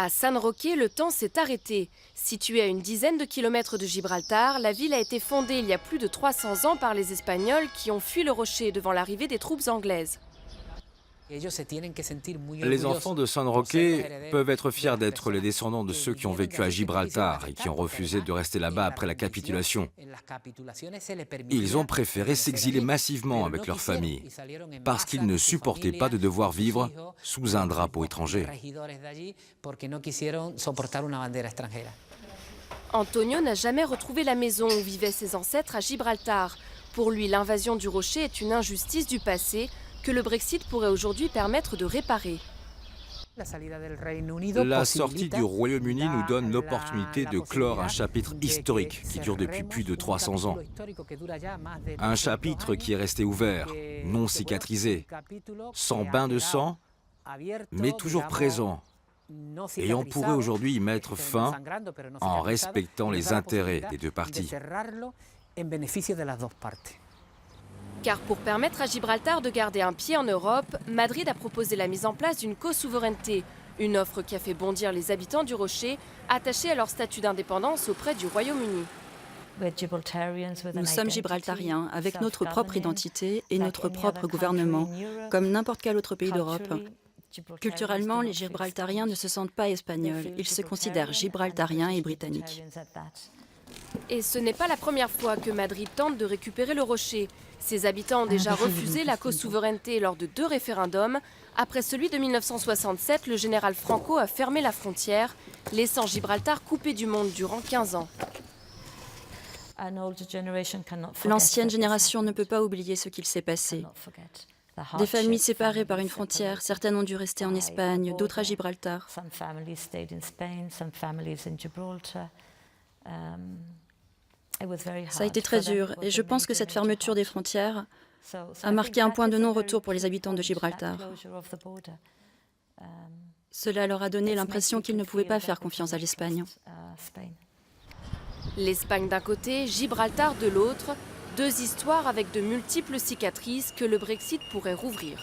À San Roque, le temps s'est arrêté. Située à une dizaine de kilomètres de Gibraltar, la ville a été fondée il y a plus de 300 ans par les Espagnols qui ont fui le rocher devant l'arrivée des troupes anglaises. Les enfants de San Roque peuvent être fiers d'être les descendants de ceux qui ont vécu à Gibraltar et qui ont refusé de rester là-bas après la capitulation. Ils ont préféré s'exiler massivement avec leur famille parce qu'ils ne supportaient pas de devoir vivre sous un drapeau étranger. Antonio n'a jamais retrouvé la maison où vivaient ses ancêtres à Gibraltar. Pour lui, l'invasion du rocher est une injustice du passé que le Brexit pourrait aujourd'hui permettre de réparer. La sortie du Royaume-Uni nous donne l'opportunité de clore un chapitre historique qui dure depuis plus de 300 ans. Un chapitre qui est resté ouvert, non cicatrisé, sans bain de sang, mais toujours présent. Et on pourrait aujourd'hui y mettre fin en respectant les intérêts des deux parties. Car pour permettre à Gibraltar de garder un pied en Europe, Madrid a proposé la mise en place d'une co-souveraineté, une offre qui a fait bondir les habitants du Rocher, attachés à leur statut d'indépendance auprès du Royaume-Uni. Nous sommes gibraltariens, avec notre propre identité et notre propre gouvernement, comme n'importe quel autre pays d'Europe. Culturellement, les Gibraltariens ne se sentent pas espagnols, ils se considèrent gibraltariens et britanniques. Et ce n'est pas la première fois que Madrid tente de récupérer le Rocher. Ses habitants ont déjà refusé la co-souveraineté lors de 2 référendums. Après celui de 1967, le général Franco a fermé la frontière, laissant Gibraltar coupé du monde durant 15 ans. L'ancienne génération ne peut pas oublier ce qu'il s'est passé. Des familles séparées par une frontière, certaines ont dû rester en Espagne, d'autres à Gibraltar. Ça a été très dur et je pense que cette fermeture des frontières a marqué un point de non-retour pour les habitants de Gibraltar. Cela leur a donné l'impression qu'ils ne pouvaient pas faire confiance à l'Espagne. L'Espagne d'un côté, Gibraltar de l'autre, 2 histoires avec de multiples cicatrices que le Brexit pourrait rouvrir.